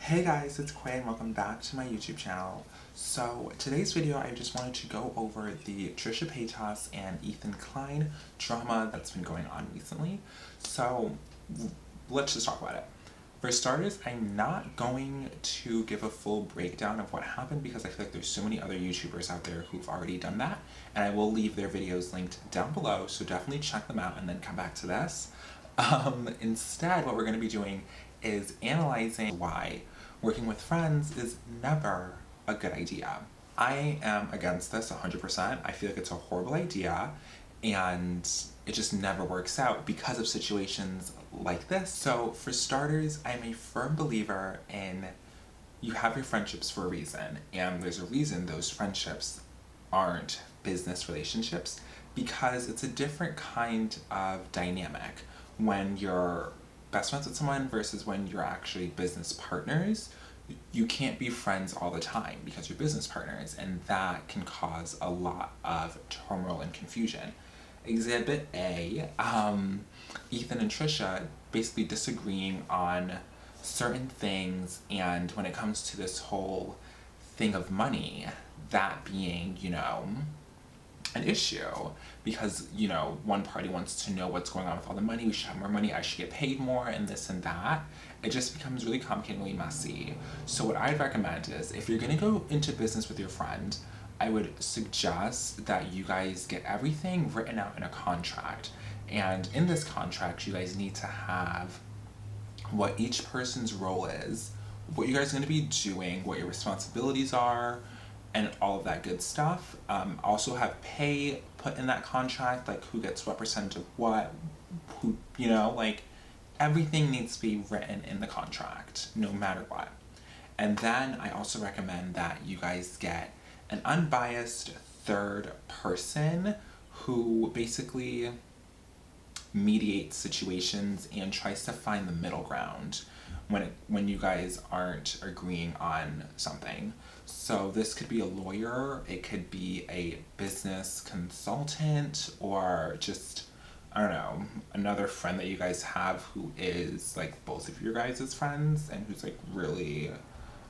Hey guys, it's Quay and welcome back to my YouTube channel. So today's video I just wanted to go over the Trisha Paytas and Ethan Klein drama that's been going on recently. So let's just talk about it. For starters, I'm not going to give a full breakdown of what happened because I feel like there's so many other YouTubers out there who've already done that, and I will leave their videos linked down below, so definitely check them out and then come back to this. Instead, what we're going to be doing is analyzing why working with friends is never a good idea. I am against this 100%. I feel like it's a horrible idea and it just never works out because of situations like this. So for starters, I'm a firm believer in you have your friendships for a reason, and there's a reason those friendships aren't business relationships because it's a different kind of dynamic when you're best friends with someone versus when you're actually business partners. You can't be friends all the time because you're business partners, and that can cause a lot of turmoil and confusion. Exhibit A, Ethan and Trisha basically disagreeing on certain things, and when it comes to this whole thing of money, that being, an issue because, one party wants to know what's going on with all the money, we should have more money, I should get paid more, and this and that. It just becomes really complicated, really messy. So what I'd recommend is, if you're gonna go into business with your friend, I would suggest that you guys get everything written out in a contract. And in this contract, you guys need to have what each person's role is, what you guys are gonna be doing, what your responsibilities are, and all of that good stuff. Also have pay put in that contract, like who gets what percentage of what, who, everything needs to be written in the contract, no matter what. And then I also recommend that you guys get an unbiased third person who basically mediates situations and tries to find the middle ground when you guys aren't agreeing on something. So this could be a lawyer, it could be a business consultant, or just, I don't know, another friend that you guys have who is like both of your guys' friends and who's like really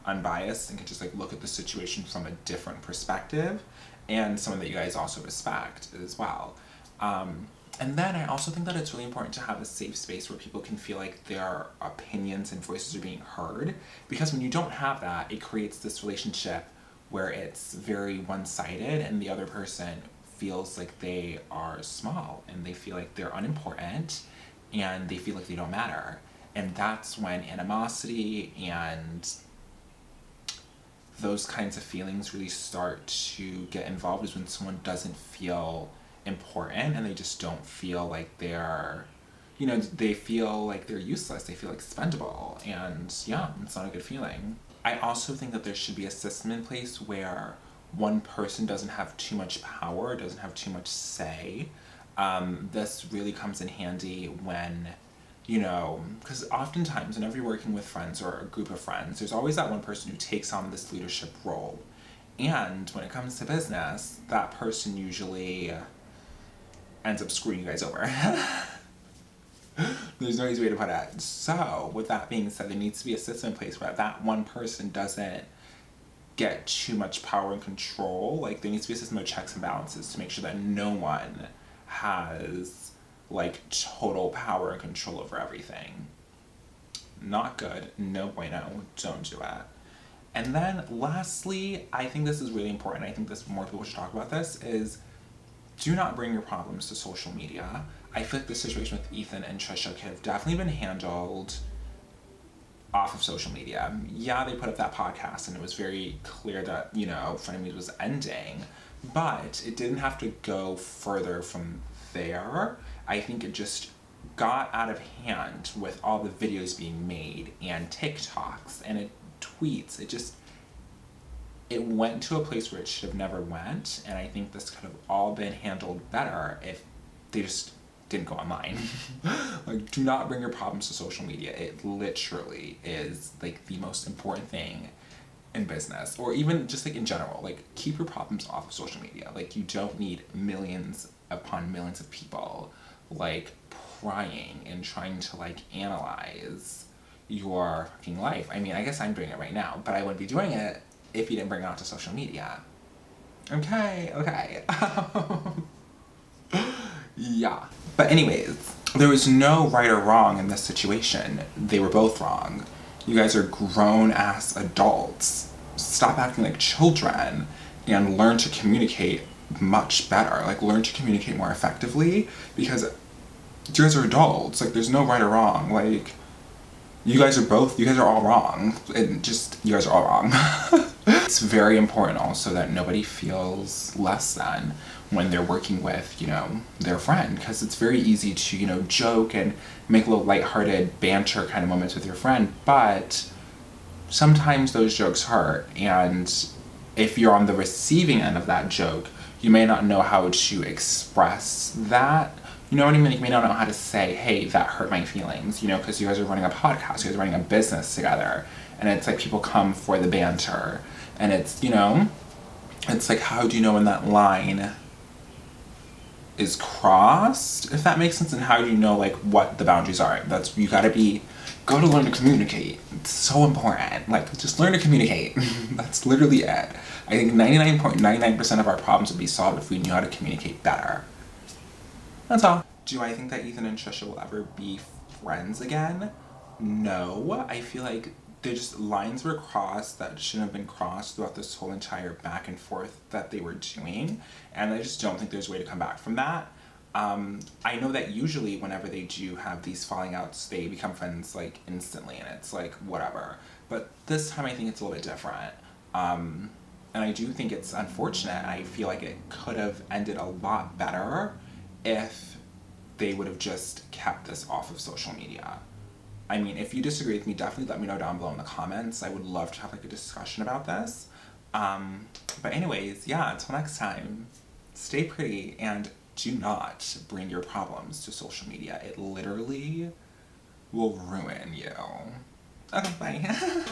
unbiased and can just like look at the situation from a different perspective, and someone that you guys also respect as well. And then I also think that it's really important to have a safe space where people can feel like their opinions and voices are being heard, because when you don't have that, it creates this relationship where it's very one-sided and the other person feels like they are small and they feel like they're unimportant and they feel like they don't matter. And that's when animosity and those kinds of feelings really start to get involved, is when someone doesn't feel important and they just don't feel like they're, they feel like they're useless, they feel expendable, and yeah, it's not a good feeling. I also think that there should be a system in place where one person doesn't have too much power, doesn't have too much say. This really comes in handy when, because oftentimes whenever you're working with friends or a group of friends, there's always that one person who takes on this leadership role. And when it comes to business, that person usually ends up screwing you guys over. There's no easy way to put it. So, with that being said, there needs to be a system in place where that one person doesn't get too much power and control. Like, there needs to be a system of checks and balances to make sure that no one has, total power and control over everything. Not good. No bueno. Don't do it. And then, lastly, I think this is really important, I think more people should talk about this, is do not bring your problems to social media. I feel like the situation with Ethan and Trisha could have definitely been handled off of social media. Yeah, they put up that podcast and it was very clear that, Frenemies was ending, but it didn't have to go further from there. I think it just got out of hand with all the videos being made and TikToks and tweets. It went to a place where it should have never went, and I think this could have all been handled better if they just didn't go online. Do not bring your problems to social media. It literally is the most important thing in business, or even just in general. Keep your problems off of social media. You don't need millions upon millions of people prying and trying to analyze your fucking life. I mean, I guess I'm doing it right now, but I wouldn't be doing it if you didn't bring it onto social media. Okay, okay. Yeah. But anyways, there was no right or wrong in this situation. They were both wrong. You guys are grown-ass adults. Stop acting like children and learn to communicate much better. Like, learn to communicate more effectively, because you guys are adults. Like, there's no right or wrong. Like, you guys are all wrong. And just, you guys are all wrong. It's very important also that nobody feels less than when they're working with, you know, their friend, because it's very easy to, you know, joke and make little lighthearted banter kind of moments with your friend, but sometimes those jokes hurt, and if you're on the receiving end of that joke, you may not know how to express that. You know what I mean? Like, you may not know how to say, hey, that hurt my feelings, you know, because you guys are running a podcast, you guys are running a business together, and it's like people come for the banter, and it's, you know, it's like, how do you know when that line is crossed, if that makes sense, and how do you know, like, what the boundaries are? That's, you gotta learn to communicate. It's so important. Like, just learn to communicate. That's literally it. I think 99.99% of our problems would be solved if we knew how to communicate better. That's all. Do I think that Ethan and Trisha will ever be friends again? No. I feel like lines were crossed that shouldn't have been crossed throughout this whole entire back and forth that they were doing, and I just don't think there's a way to come back from that. I know that usually whenever they do have these falling outs, they become friends, like, instantly, and it's like, whatever. But this time I think it's a little bit different. And I do think it's unfortunate. I feel like it could have ended a lot better if they would have just kept this off of social media. I mean, if you disagree with me, definitely let me know down below in the comments. I would love to have, like, a discussion about this. But anyways, yeah, until next time, stay pretty and do not bring your problems to social media. It literally will ruin you. Okay, bye.